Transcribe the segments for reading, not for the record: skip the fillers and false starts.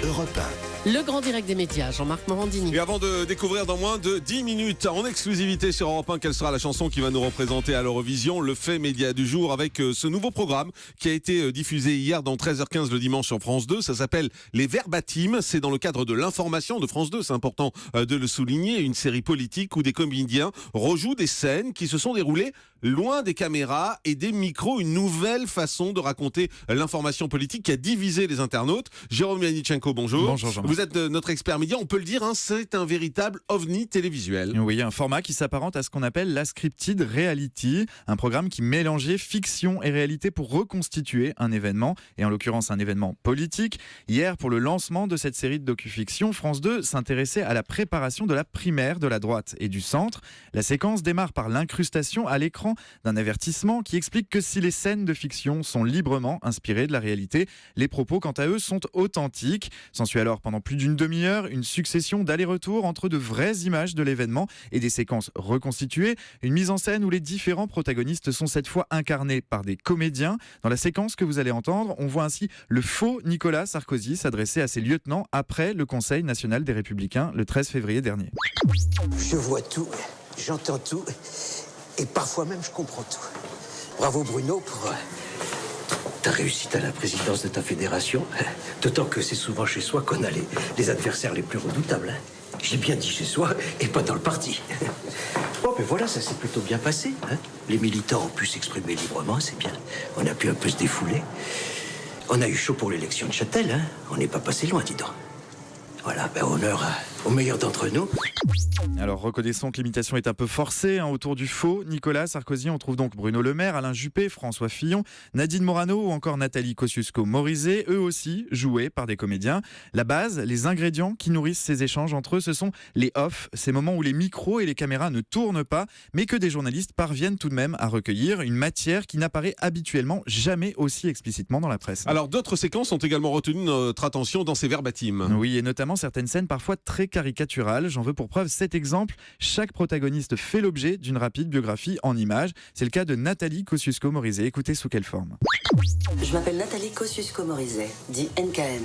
Europe 1. Le grand direct des médias, Jean-Marc Morandini. Et avant de découvrir dans moins de 10 minutes en exclusivité sur Europe 1 quelle sera la chanson qui va nous représenter à l'Eurovision, le fait média du jour avec ce nouveau programme qui a été diffusé hier dans 13h15 le dimanche sur France 2. Ça s'appelle Les Verbatims. C'est dans le cadre de l'information de France 2, c'est important de le souligner. Une série politique où des comédiens rejouent des scènes qui se sont déroulées loin des caméras et des micros. Une nouvelle façon de raconter l'information politique qui a divisé les internautes. Jérôme Yannichenko, bonjour. Bonjour Jean-Marc. Vous êtes notre expert média, on peut le dire, c'est un véritable ovni télévisuel. Oui, un format qui s'apparente à ce qu'on appelle la scripted reality, un programme qui mélangeait fiction et réalité pour reconstituer un événement, et en l'occurrence un événement politique. Hier, pour le lancement de cette série de docu-fiction, France 2 s'intéressait à la préparation de la primaire de la droite et du centre. La séquence démarre par l'incrustation à l'écran d'un avertissement qui explique que si les scènes de fiction sont librement inspirées de la réalité, les propos quant à eux sont authentiques. S'ensuit alors pendant plus d'une demi-heure une succession d'allers-retours entre de vraies images de l'événement et des séquences reconstituées. Une mise en scène où les différents protagonistes sont cette fois incarnés par des comédiens. Dans la séquence que vous allez entendre, on voit ainsi le faux Nicolas Sarkozy s'adresser à ses lieutenants après le Conseil national des Républicains le 13 février dernier. Je vois tout, j'entends tout, et parfois même je comprends tout. Bravo Bruno pour ta réussite à la présidence de ta fédération. D'autant que c'est souvent chez soi qu'on a les adversaires les plus redoutables. J'ai bien dit chez soi et pas dans le parti. Bon, ben voilà, ça s'est plutôt bien passé. Les militants ont pu s'exprimer librement, c'est bien. On a pu un peu se défouler. On a eu chaud pour l'élection de Châtel, On n'est pas passé loin, dis donc. Voilà, ben honneur au meilleur d'entre nous. Alors reconnaissons que l'imitation est un peu forcée autour du faux Nicolas Sarkozy. On trouve donc Bruno Le Maire, Alain Juppé, François Fillon, Nadine Morano ou encore Nathalie Kosciusko-Morizet, eux aussi joués par des comédiens. La base, les ingrédients qui nourrissent ces échanges entre eux, ce sont les off, ces moments où les micros et les caméras ne tournent pas, mais que des journalistes parviennent tout de même à recueillir, une matière qui n'apparaît habituellement jamais aussi explicitement dans la presse. Alors d'autres séquences ont également retenu notre attention dans ces verbatims. Oui, et notamment certaines scènes parfois très caricaturales. J'en veux pour preuve cet exemple. Chaque protagoniste fait l'objet d'une rapide biographie en images. C'est le cas de Nathalie Kosciusko-Morizet. Écoutez sous quelle forme. Je m'appelle Nathalie Kosciusko-Morizet, dit NKM.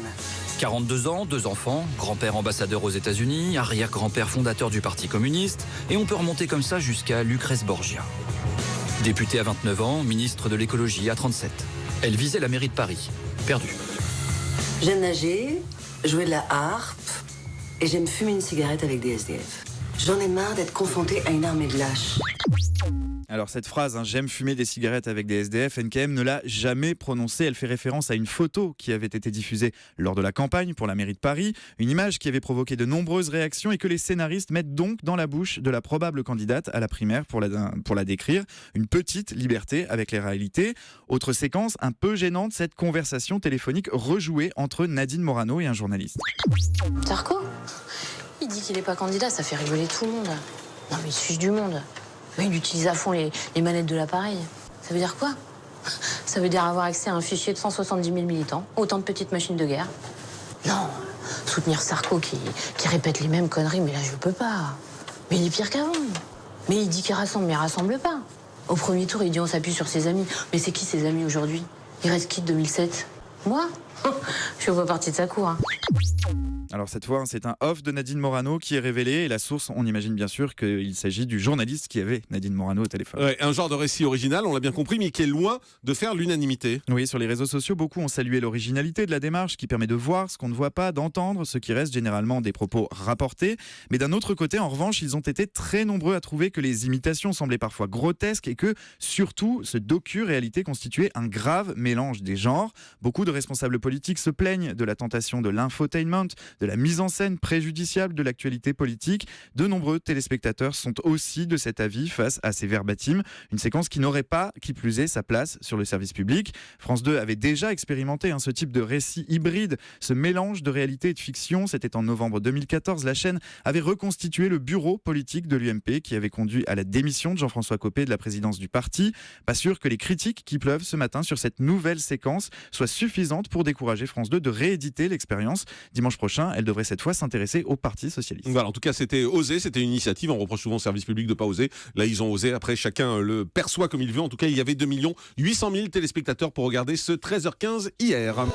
42 ans, 2 enfants, grand-père ambassadeur aux États-Unis, arrière-grand-père fondateur du Parti communiste, et on peut remonter comme ça jusqu'à Lucrèce Borgia. Députée à 29 ans, ministre de l'écologie à 37. Elle visait la mairie de Paris. Perdue. J'aime nager, jouer de la harpe, et j'aime fumer une cigarette avec des SDF. J'en ai marre d'être confrontée à une armée de lâches. Alors cette phrase, j'aime fumer des cigarettes avec des SDF, NKM ne l'a jamais prononcée. Elle fait référence à une photo qui avait été diffusée lors de la campagne pour la mairie de Paris. Une image qui avait provoqué de nombreuses réactions et que les scénaristes mettent donc dans la bouche de la probable candidate à la primaire pour la décrire. Une petite liberté avec les réalités. Autre séquence un peu gênante, cette conversation téléphonique rejouée entre Nadine Morano et un journaliste. Sarko, il dit qu'il n'est pas candidat, ça fait rigoler tout le monde. Non mais il se fiche du monde. Mais il utilise à fond les manettes de l'appareil. Ça veut dire quoi? Ça veut dire avoir accès à un fichier de 170 000 militants, autant de petites machines de guerre. Non, soutenir Sarko qui répète les mêmes conneries, mais là je peux pas. Mais il est pire qu'avant. Mais il dit qu'il rassemble, mais il rassemble pas. Au premier tour, il dit on s'appuie sur ses amis. Mais c'est qui ses amis aujourd'hui? Il reste qui de 2007? Moi? Je vois partie de sa cour. Alors cette fois, c'est un off de Nadine Morano qui est révélé et la source, on imagine bien sûr qu'il s'agit du journaliste qui avait Nadine Morano au téléphone. Ouais, un genre de récit original, on l'a bien compris, mais qui est loin de faire l'unanimité. Oui, sur les réseaux sociaux, beaucoup ont salué l'originalité de la démarche qui permet de voir ce qu'on ne voit pas, d'entendre ce qui reste généralement des propos rapportés. Mais d'un autre côté, en revanche, ils ont été très nombreux à trouver que les imitations semblaient parfois grotesques et que, surtout, ce docu-réalité constituait un grave mélange des genres. Beaucoup de responsables politiques se plaignent de la tentation de l'infotainment, de la mise en scène préjudiciable de l'actualité politique. De nombreux téléspectateurs sont aussi de cet avis face à ces verbatims, une séquence qui n'aurait pas, qui plus est, sa place sur le service public. France 2 avait déjà expérimenté ce type de récit hybride, ce mélange de réalité et de fiction. C'était en novembre 2014. La chaîne avait reconstitué le bureau politique de l'UMP qui avait conduit à la démission de Jean-François Copé de la présidence du parti. Pas sûr que les critiques qui pleuvent ce matin sur cette nouvelle séquence soient suffisantes pour décourager France 2 de rééditer l'expérience. Dimanche prochain, elle devrait cette fois s'intéresser au Parti socialiste. Voilà, en tout cas, c'était osé, c'était une initiative. On reproche souvent au service public de ne pas oser. Là, ils ont osé. Après, chacun le perçoit comme il veut. En tout cas, il y avait 2 800 000 téléspectateurs pour regarder ce 13h15 hier.